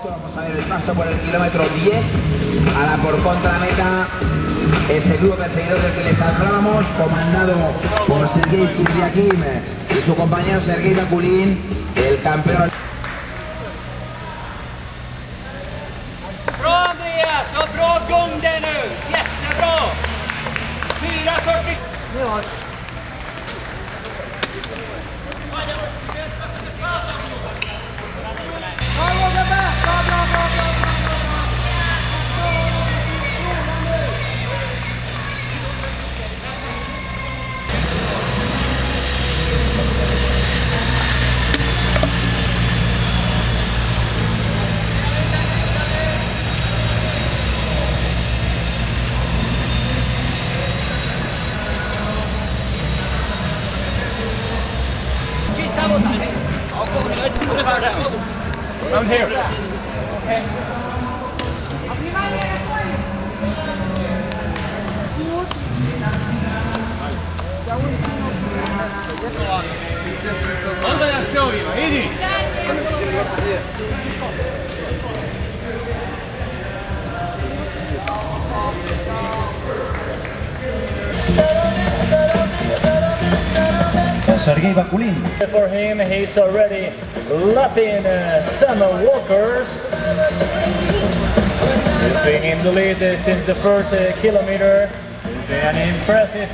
Vamos a ver el paso por el kilómetro 10 a la por contrameta. Es el dúo perseguidor del que les hablábamos, comandado por Sergei Kiryakin y su compañero Sergei Bakulin, el campeón. Bra Andreas, du har bra gång där nu. Jättebra. 4.40. Nu hörs. I'm here. Okay. Onda ja se ovima, idi! Sergei Bakulin. For him, he's already lapping Summer Walkers. He's been in the lead since the first kilometer. It's been an impressive.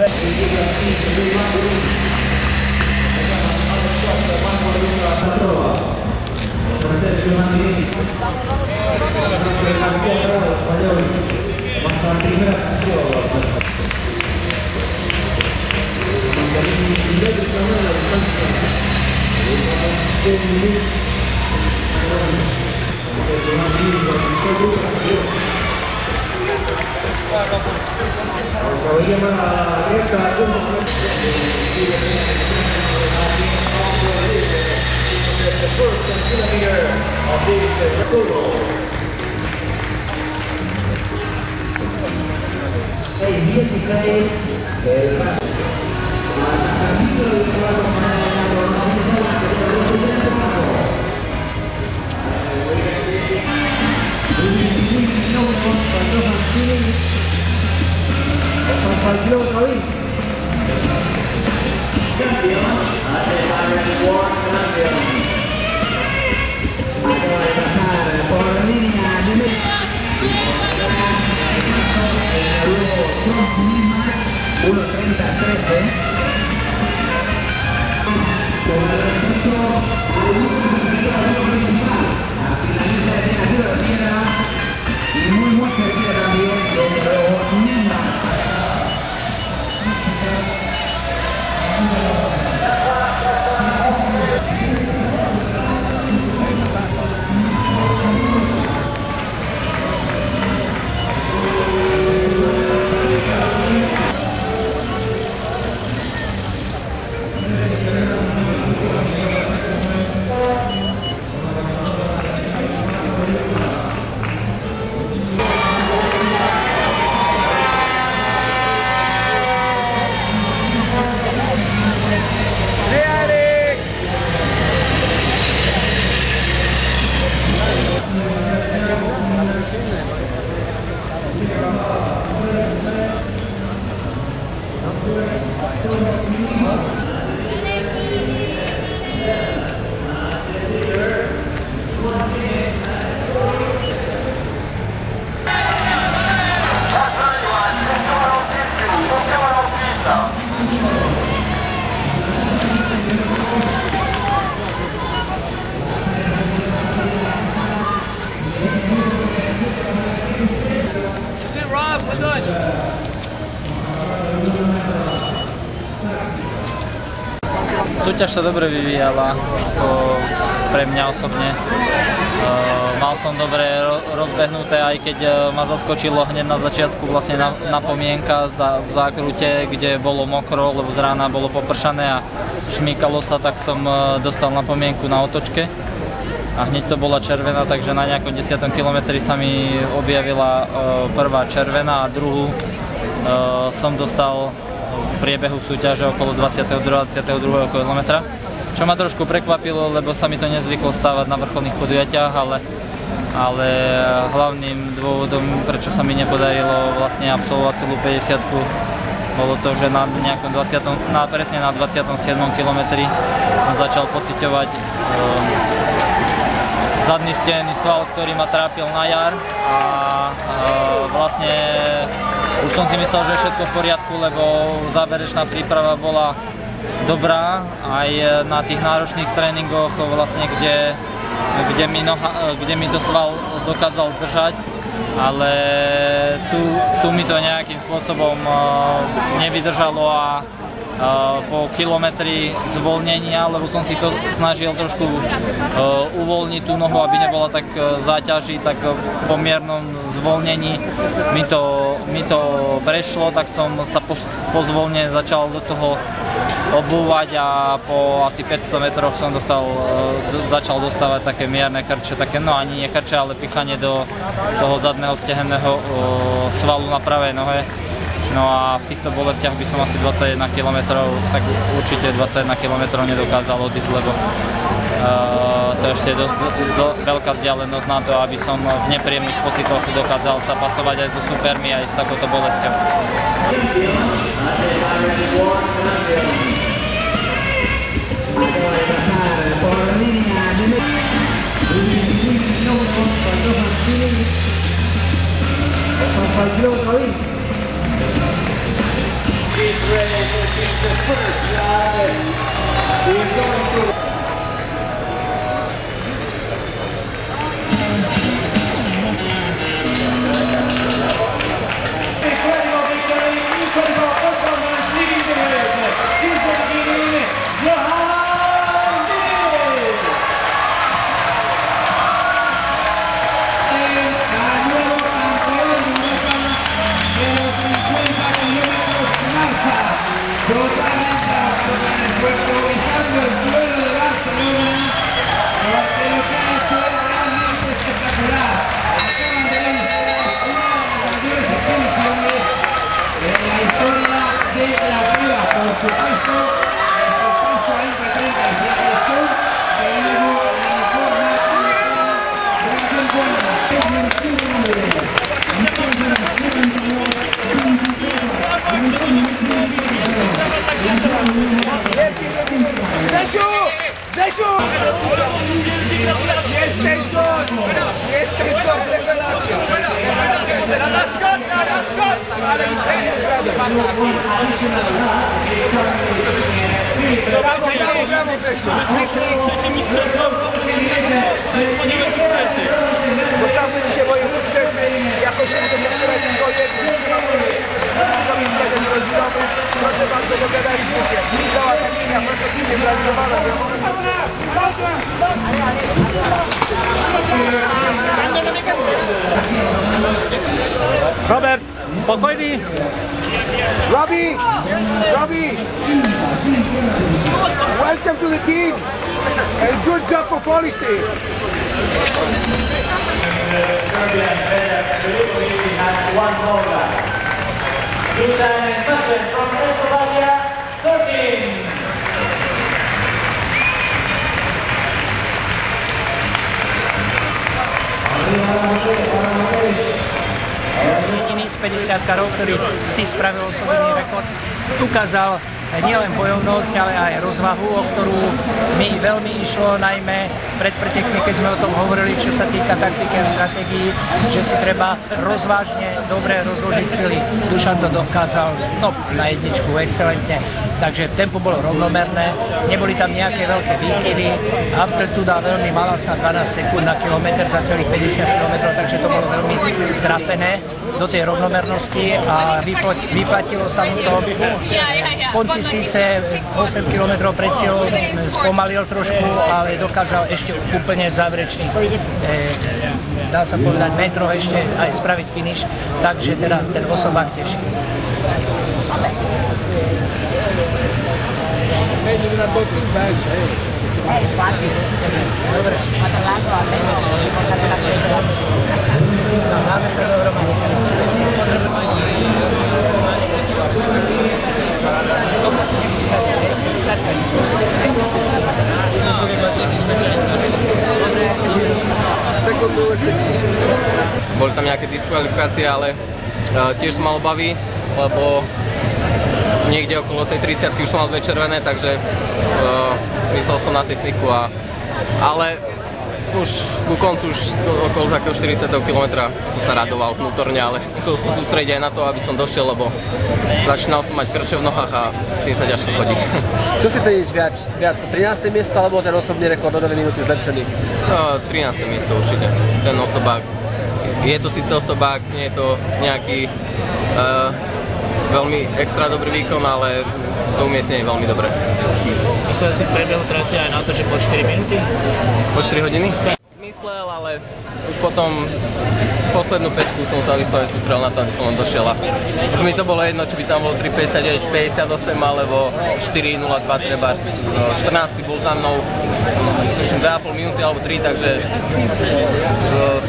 Súťaž sa dobre vyvíjala, pre mňa osobne. Mal som dobre rozbehnuté, aj keď ma zaskočilo hneď na začiatku vlastne napomienka v zákrute, kde bolo mokro, lebo z rána bolo popršané a šmýkalo sa, tak som dostal napomienku na otočke. A hneď to bola červená, takže na nejakom 10. kilometri sa mi objavila prvá červená a druhú som dostal v priebehu súťaže okolo 22. kilometra. Čo ma trošku prekvapilo, lebo sa mi to nezvyklo stávať na vrcholných podujatiach, ale ale hlavným dôvodom, prečo sa mi nepodarilo vlastne absolvovať celú 50-ku, bolo to, že presne na 27. kilometri som začal pociťovať zadný stehenný sval, ktorý ma trápil na jar a vlastne už som si myslel, že je všetko v poriadku, lebo záverečná príprava bola dobrá aj na tých náročných tréningoch, vlastne, kde mi to sval dokázal držať, ale tu mi to nejakým spôsobom nevydržalo a po kilometri zvolnenia, lebo som si to snažil trošku uvoľniť tú nohu, aby nebola tak záťaží, tak po miernom zvolnení mi to prešlo, tak som sa po zvolnení začal do toho obúvať a po asi 500 metroch som začal dostávať také mierne krče, no ani nie krče, ale pichanie do toho zadného stehenného svalu na pravej nohe. No a v týchto bolestiach by som asi 21 km, tak určite 21 km nedokázal odísť, lebo to ešte je dosť veľká vzdialenosť na to, aby som v nepríjemných pocitoch dokázal sa pasovať aj so supermi, aj s takouto bolesťou. He's ready to take the first ride. He's going to... Incredible victory, incredible performance, leading the race. He's going to be in Johan Mir. El nuevo campeón de los 50 kilómetros marcha totalmente improvisando el suelo de Barcelona, porque lo que ha hecho es realmente espectacular. Acaban de ver una de las mayores exhibiciones en la historia de la prueba, por supuesto, el paso a entre 37 son de nuevo la mejor marca de la temporada. Zeszu! Jesteś gol! Jesteś gol! Rewelacja! Na skok! Ale brawo, Grzesiu! Trzecie mistrzostwo, wspaniałe sukcesy. Zostawmy dzisiaj moje sukcesy. Jakoś się będę wczoraj tylko jednym. Jeden rodzinowy. Proszę bardzo, dogadaliśmy się. Cała ta linia perfekcyjnie zrealizowana. Robert, spokojný. Robbie! Welcome to the team! And good job for Polish team! Jediný z 50-karov, ktorý si spravil osobný rekord, ukázal nielen bojovnosť, ale aj rozvahu, o ktorú mi veľmi išlo, najmä pred pretekmi, keď sme o tom hovorili, čo sa týka taktiky a stratégií, že si treba rozvážne, dobre rozložiť sily. Dušan to dokázal na jedničku excelentne. Takže tempo bolo rovnomerné, neboli tam nejaké veľké výkyvy, amplitúda veľmi malá, snad 12 sekúnd na kilometr za celých 50 km, takže to bolo veľmi trafené do tej rovnomernosti a vyplatilo sa mu to. V konci síce 8 km pred cieľom spomalil trošku, ale dokázal ešte úplne v záverečných, dá sa povedať, metroch ešte aj spraviť finish, takže teda ten osobák teší. Meglio una botta in faccia, infatti, dobre. Ma tra l'altro almeno riportare la presa. No, se lo dovrò secondo Boli tam nejaké diskvalifikácie, ale tiež som mal obavy, lebo niekde okolo tej 30 už som mal 2 červené, takže myslel som na techniku, ale už ku koncu, už okolo takého 40. kilometra som sa radoval vnútorne, ale musel som sústrediť aj na to, aby som došiel, lebo začínal som mať krče v nohách a s tým sa ťažko chodí. Čo si ceníš viac? 13. miesto alebo ten osobný rekord o 2 minúty zlepšený? 13. miesto určite. Ten osobák. Je to síce osobák, nie je to nejaký veľmi extra dobrý výkon, ale to umiestnenie je veľmi dobré. Myslel si v priebehu trate aj na to, že po 4 minúty? Po 4 hodiny? Myslel, ale už potom poslednú päťku som sa vyslovene sústrel na to, aby som len došiel. Už mi to bolo jedno, či by tam bolo 3:59, 58 alebo 4:02 trebárs. 14. bol za mnou, tuším 2,5 minúty alebo 3, takže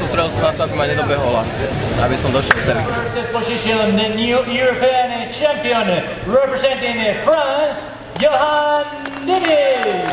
sústrel som na to, aby ma nedobehol, aby som došiel celý. Position, the new European champion representing France, Johan Nibali.